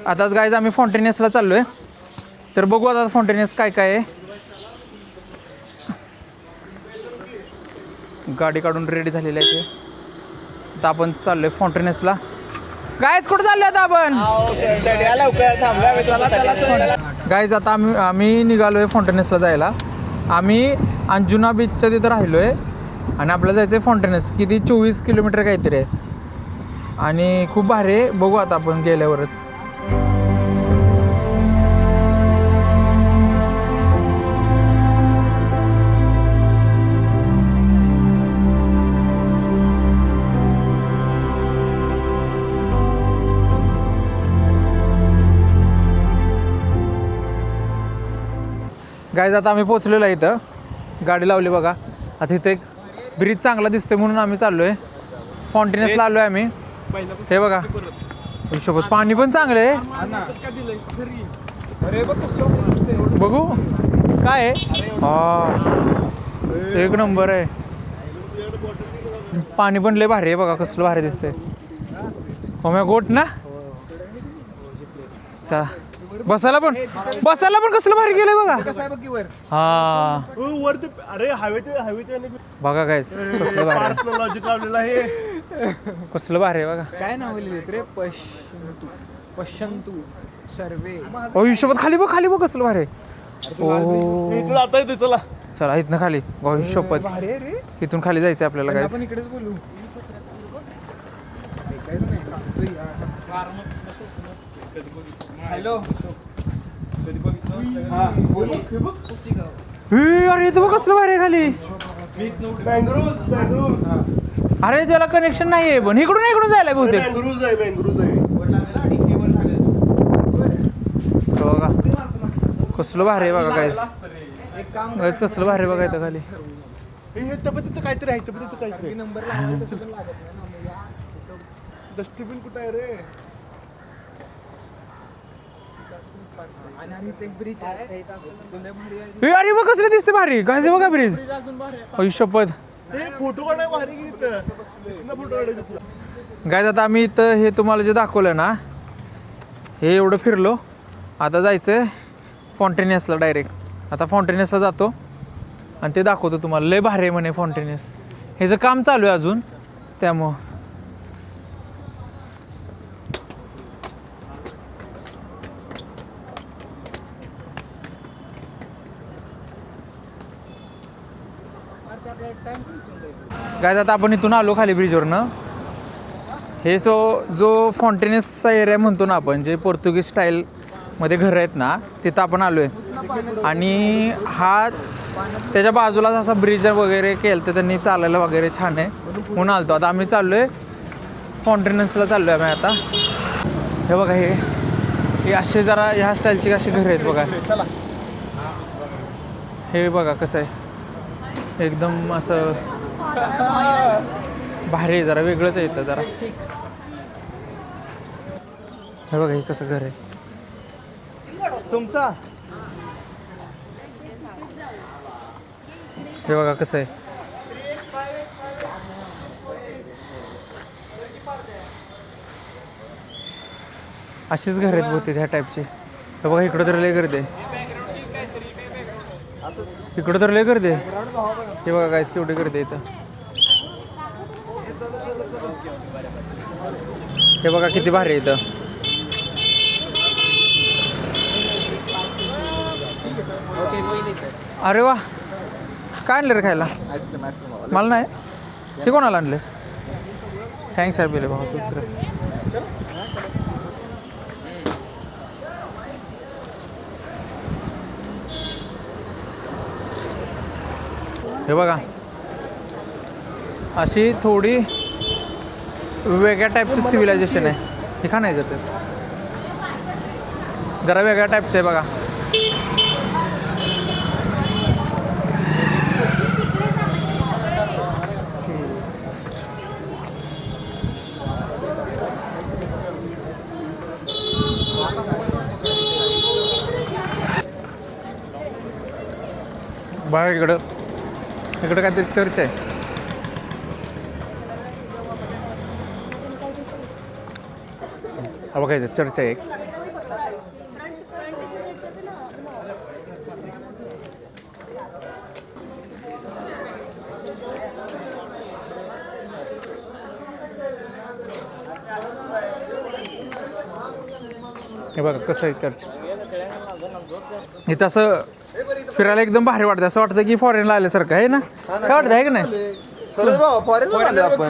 आताच गाईज आम्ही फाउंटेनियसला चाललो आहे. तर बघू आता फाउंटेनियस काय काय आहे. गाडी काढून रेडी झालेली आहे ते. आता आपण चाललो आहे फाउंटेनियसला. गाईज कुठं चाललो आता आपण? गाईज आता आम्ही निघालो आहे फाउंटेनियसला जायला. आम्ही अंजुना बीचच्या तिथं राहिलो आहे आणि आपल्याला जायचं आहे फाउंटेनियस. किती 24 किलोमीटर काहीतरी आहे आणि खूप भारी आहे. बघू आता आपण गेल्यावरच. गाईज आता आम्ही पोचलेलो आहे इथं. गाडी लावली बघा. आता इथं एक ब्रिज चांगला दिसतोय म्हणून आम्ही चाललो आहे. फाउंटेनियसला आलो आहे आम्ही. हे बघा सोबत पाणी पण चांगलं आहे. बघू काय आहे. हा एक नंबर आहे. पाणी पण लय भारी आहे बघा. कसलं भारी दिसतंय. हो गोट ना. चला बसायला पण कसलं भारी गेलंय बघा. हा अरे हवेचे बघा काय कसलं भारी लॉजिक लावलेलं आहे. कसलं भारी आहे बघा. काय नाव लिहिलेत रे? पश्यंतु सर्वे. हिशोबात खाली बघ कसलं भारी आहे. इथं जाता येते चला. चला इथनं खाली हिशोबात भारी आहे रे. इथून खाली जायचं आपल्याला. काय आपण इकडेच बोलू. हॅलो. अरे इथं बघ कसलं भारी आहे खाली. अरे त्याला कनेक्शन नाही आहे पण इकडून जायला बहुतेक. बघा कसलं भारी आहे बघा. काय कसलं भारी बघा इथं खाली. काहीतरी आहे. डस्टबिन कुठं आहे रे? अरे बघ कसलं दिसते भारी. काय बघा ब्रिज. शपथ फोटो काढाय भारी. गाईज आता आम्ही इथं हे तुम्हाला जे दाखवलं ना हे एवढं फिरलो. आता जायचं फाउंटेनियसला डायरेक्ट. आता फाउंटेनियसला जातो आणि ते दाखवतो तुम्हाला. लय भारी आहे म्हणे फाउंटेनियस. ह्याचं काम चालू आहे अजून त्यामुळं. गाईज आता आपण इथून आलो खाली ब्रिजवरनं. हे जो फाउंटेनियसचा एरिया म्हणतो ना आपण, जे पोर्तुगीज स्टाईलमध्ये घरं आहेत ना तिथं आपण आलो आहे. आणि हा त्याच्या बाजूलाच असा ब्रिज वगैरे केलं तर त्यांनी चालायला वगैरे छान आहे म्हणून आलतो. आता आम्ही चाललो आहे फाउंटेनियसला चाललो आहे आम्ही आता. हे बघा हे असे जरा ह्या स्टाईलची अशी घरं आहेत बघा. हे बघा कसं आहे एकदम असं भारी आहे. जरा वेगळंच आहे इथं जरा. हे बघा हे कसं घर आहे तुमचा. हे बघा कसं आहे. अशीच घर आहेत बहुतेक ह्या टाईपची. हे बघा इकडं तर लय गर्दी आहे. इकडं तर लय गर्दी आहे. हे बघा काय केवढी गर्दी आहे इथं. हे बघा किती भारी आहे इथं. अरे वा काय आणलं रे खायला? मला नाही. ते कोणाला आणलेस? थँक्स आहे बिले भाऊ. दुसरं हे बघा अशी थोडी वेगळ्या टाईपचं सिव्हिलायझेशन आहे. हे का नाही जाते जरा वेगळ्या टाईपचं आहे बघा. बघा इकडं काहीतरी चर्च आहे. हा बघा इथं चर्च आहे एक. हे बघा कसं आहे चर्च. इथं असं फिरायला एकदम भारी वाटतं, असं वाटतं की फॉरेनला आल्यासारखं आहे ना. काय वाटतं आहे की नाही?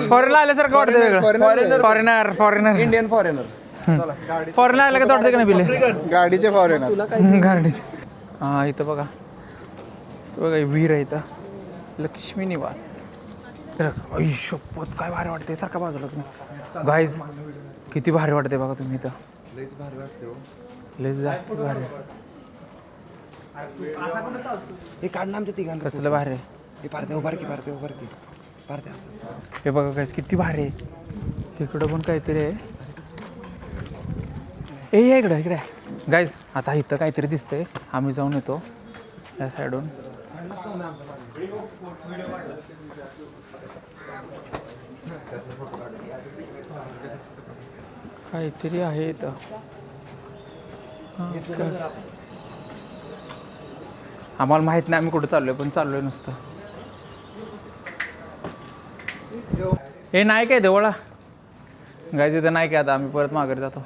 फॉरेनला आल्यासारखं वाटतं वेगळं. Foreigner Indian foreigner. फॉरेनला आलं का वाटतं का नाही बिले गाडीचे फॉरेनर. गाडीचे. हां इथं बघा बघा विहीर आहे इथं, लक्ष्मी निवास. आई शपथ काय भारी वाटते सारखा बाजूला तुम्ही गाईज, किती भारी वाटते बघा तुम्ही इथं. लईच भारी वाटते. लयच जास्तच भारी. हे काढणं आमच्या तिघांना. कसलं भारी आहे. हे पारते उभार की पारते उभार की पारते असं. हे बघा गाईज किती भारी आहे. तिकडं पण काहीतरी आहे. ए इकडं इकडे गाईज. आता इथं काहीतरी दिसतंय, आम्ही जाऊन येतो या साईडून. काहीतरी आहे इथं. आम्हाला माहित नाही आम्ही कुठं चाललोय, पण चाललोय नुसतं. हे नाही काय देवळा गायचं इथं नाही काय. आता आम्ही परत माघारी जातो.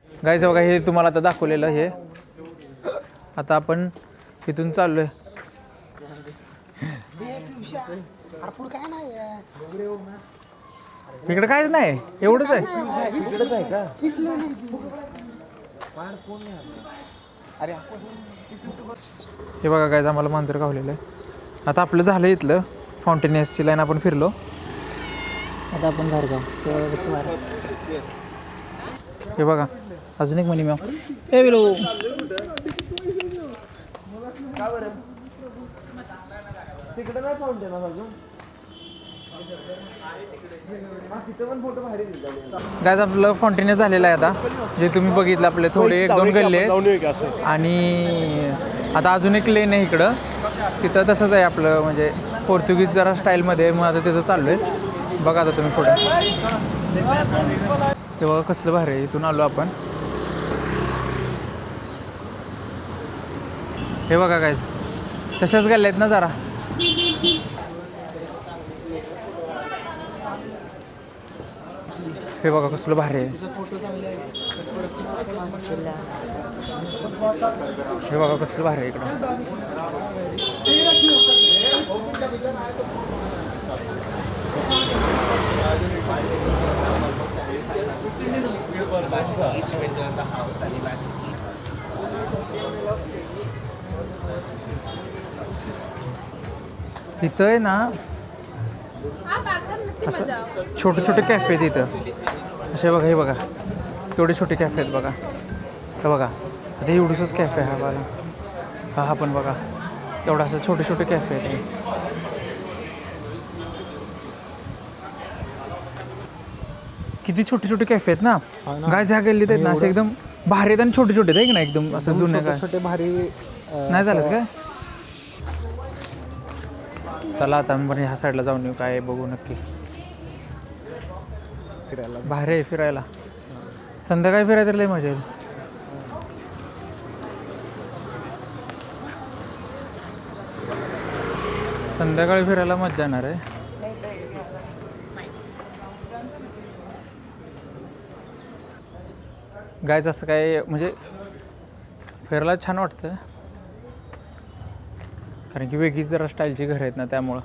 गायचं बघा हे तुम्हाला आता दाखवलेलं हे. आता आपण इथून चाललोय. इकडे काहीच नाही, एवढंच आहे. इकडेच आहे का? हे बघा काय आम्हाला मांजर गावलेलं आहे. आता आपलं झालं इथलं फाउंटेनियसची लाईन आपण फिरलो. आता आपण बाहेर जाऊ. हे बघा अजून एक मनी मॅम. ए विलो तिकडे नाही फाउंटेन अजून. गायज आपलं फाउंटेनियस झालेलं आहे आता, जे तुम्ही बघितलं आपले थोडे एक दोन गल्ले आहेत. जाऊन येऊ की असं. आणि आता अजून एक लेन आहे इकडं, तिथं तसंच आहे आपलं म्हणजे पोर्तुगीज जरा स्टाईलमध्ये. मग आता तिथं चाललो आहे. बघा आता तुम्ही पुढे. ते बघा कसलं भारी आहे. इथून आलो आपण. हे बघा काय तशाच गल्ल्या आहेत ना जरा. हे बघा कसलं भारी आहे. हे बघा कसलं भारी आहे इकडं. इथं आहे ना असं छोटे छोटे कॅफे आहेत इथं असे. बघा हे बघा केवढे छोटे कॅफे आहेत बघा. हे बघा आता एवढंच कॅफे आहे हा बघा. हा पण बघा एवढा असं छोटे छोटे कॅफे आहेत. किती छोटे छोटे कॅफे आहेत ना गाय. ह्या गल्लीत आहेत ना असे एकदम भारी आहेत आणि छोटे छोटे आहेत की ना एकदम असं जुने. काय छोटे भारी नाही झालं काय. चला आता आम्ही पण ह्या साईडला जाऊन येऊ काय बघू नक्की. फिरायला बाहेर आहे फिरायला. संध्याकाळी फिरायला तर लय मजा येईल. संध्याकाळी फिरायला मजा येणार आहे. गायचं असं काय म्हणजे फिरायला छान वाटतं, कारण की वेगळीच जरा स्टाईलची घरं आहेत ना त्यामुळं.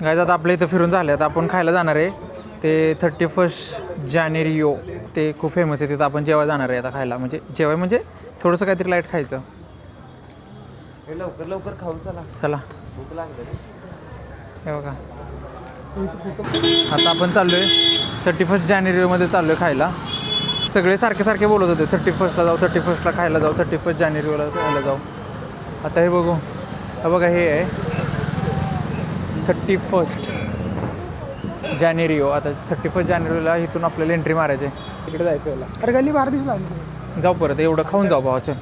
गायचं आता आपल्या इथं फिरून झालं. आता आपण खायला जाणार आहे ते 31 जानेवारी. ते खूप फेमस आहे तिथं. आपण जेव्हा जाणार आहे आता खायला, म्हणजे जेव्हा म्हणजे थोडंसं काहीतरी लाईट खायचं. हे लवकर लवकर खाऊ चला. चला भूक लागली. हे बघा आता आपण चाललो आहे 31 जानेवारीमध्ये चाललो आहे खायला. सगळे सारखे सारखे बोलत होते 31ला जाऊ 31ला खायला जाऊ 31 जानेवारीला खायला जाऊ. आता हे बघू. हा बघा हे आहे 31 जानेवारी. आता 31 जानेवारीला इथून आपल्याला एंट्री मारायची. तिकडे जायचं मला. अरे गल्ली बाहेर दिसला. जाऊ परत एवढं खाऊन जाऊ भावाचं.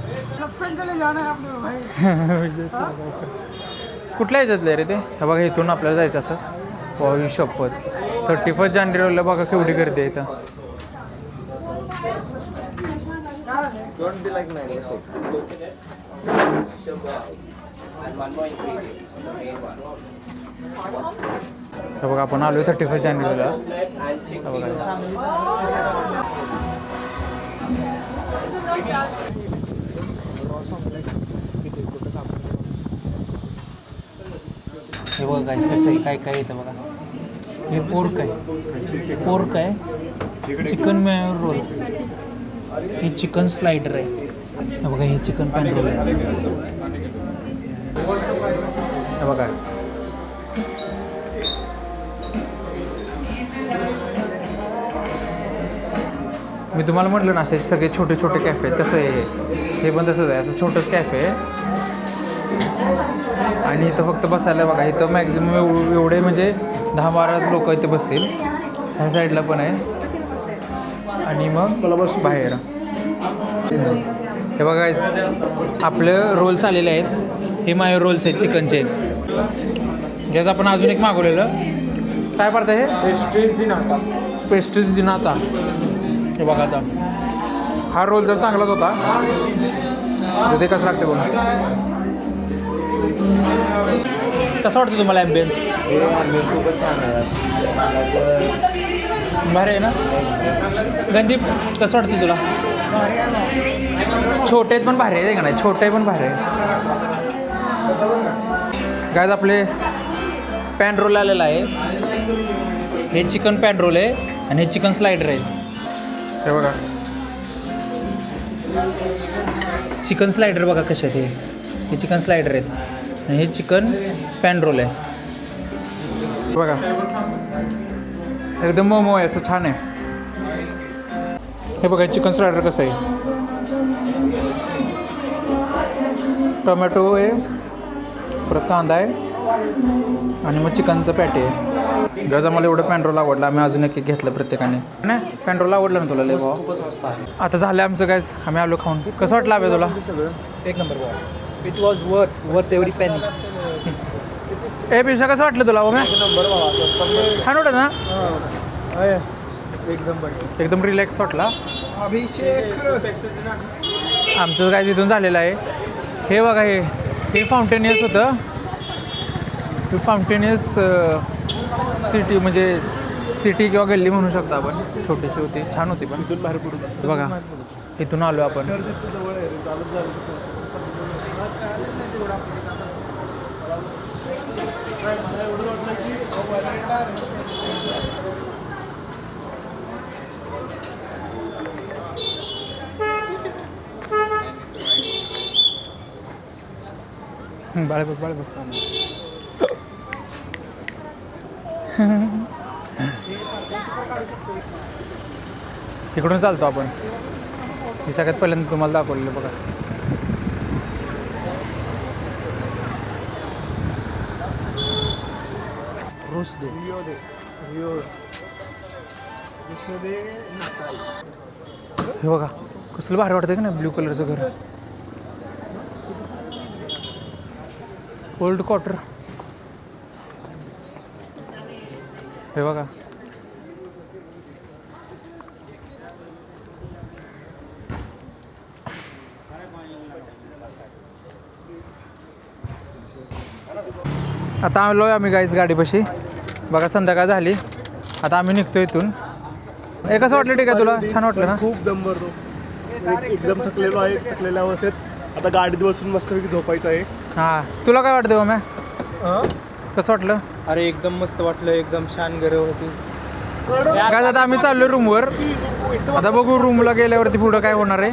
कुठल्या ह्याच्यातलं रे ते. हा बघा इथून आपल्याला जायचं असं. हो शपथ 31 जानेवारीला बघा केवढी गर्दी आहे इथं. हे बघा आपण आलो 31 जानेवारीला. हे बघा हे बघा गाईस कसं आहे, काय काय येतं बघा. हे पोर्क आहे, चिकन मेयो रोल, हे चिकन स्लाइडर आहे. हे बघा हे चिकन पॅन रोल आहे. हे बघा मी तुम्हाला म्हटलं ना असे सगळे छोटे छोटे कॅफे आहेत, तसं आहे हे पण तसंच आहे. असं छोटंच कॅफे आहे आणि इथं फक्त बसायला बघा. इथं मॅक्झिमम एवढे म्हणजे 10-12 लोक इथे बसतील. ह्या साईडला पण आहे आणि मग बाहेर हे बघा आपलं रोल्स आलेले आहेत. हे मायो रोल्स आहेत चिकनचे. ज्याचं आपण अजून एक मागवलेलं काय पडतं हे पेस्ट्रीज दिनाता. हे बघा आता हा रोल तर चांगलाच होता. तर ते कसं लागते बघा. कसं वाटतं तुम्हाला ॲम्बियन्स? खूपच छान आहे. भारी आहे ना. गंदीप कसं वाटतं तुला? छोटे पण भारी आहे का नाही? छोटे पण भारी आहे. गायज आपले पॅन रोल आलेला आहे. हे चिकन पॅन रोल आहे आणि हे चिकन स्लाइडर आहे. हे बघा चिकन स्लाइडर बघा कसे आहेत. हे चिकन स्लाइडर आहेत आणि हे चिकन पॅन रोल आहे. बघा एकदम मोमो आहे, असं छान आहे. हे बघा चिकन स्लाइडर कसं आहे. टोमॅटो आहे, परत कांदा आहे आणि मग चिकनचं पॅटी आहे. गजा मला एवढं पॅन रोल आवडलं. आम्ही अजून एक घेतलं प्रत्येकाने. नाही पॅन रोल आवडलं ना तुला? लय भाऊ खूपच मस्त आहे. आता झालं आमचं काय. आम्ही आलो खाऊन. कसं वाटलं अभे तुला? एक नंबर. It was worth every penny. ए पिशा कसं वाटलं तुला? ओम्या नंबर बाबा. छान वाटत ना? एकदम एकदम रिलॅक्स वाटला. अभिषेक आमचं काय इथून झालेलं आहे. हे बघा हे फाउंटेनियस होतं. हे फाउंटेनियस सिटी म्हणजे सिटी किंवा गल्ली म्हणू शकता आपण. छोटीशी होती, छान होती पण. इथून बाहेर पडू. बघा इथून आलो आपण. जवळ आहे रे, चालत झालं. मला एवढं वाटलं की बाळबघ इकडून चालतो आपण. हे सगळ्यात पहिल्यांदा तुम्हाला दाखवलेलं बघा. हे बघा कसलं भारी वाटतं का नाही ब्ल्यू कलरचं घर. Old quarter. हे बघा आता आलो आम्ही गाईच गाडीपाशी. बघा संध्याकाळ झाली. आता आम्ही निघतो इथून. हे कसं वाटलं? ठीक आहे तुला? छान वाटलं ना? खूप दम भरतो. एकदम थकलेलो आहे. थकलेल्या अवस्थेत आता गाडीत बसून मस्तपैकी झोपायचं आहे. हां तुला काय वाटतं मम्या? कसं वाटलं? अरे एकदम मस्त वाटलं. एकदम छान घर होती. काय आता आम्ही चाललो रूमवर. आता बघू रूमला गेल्यावरती पुढं काय होणार आहे.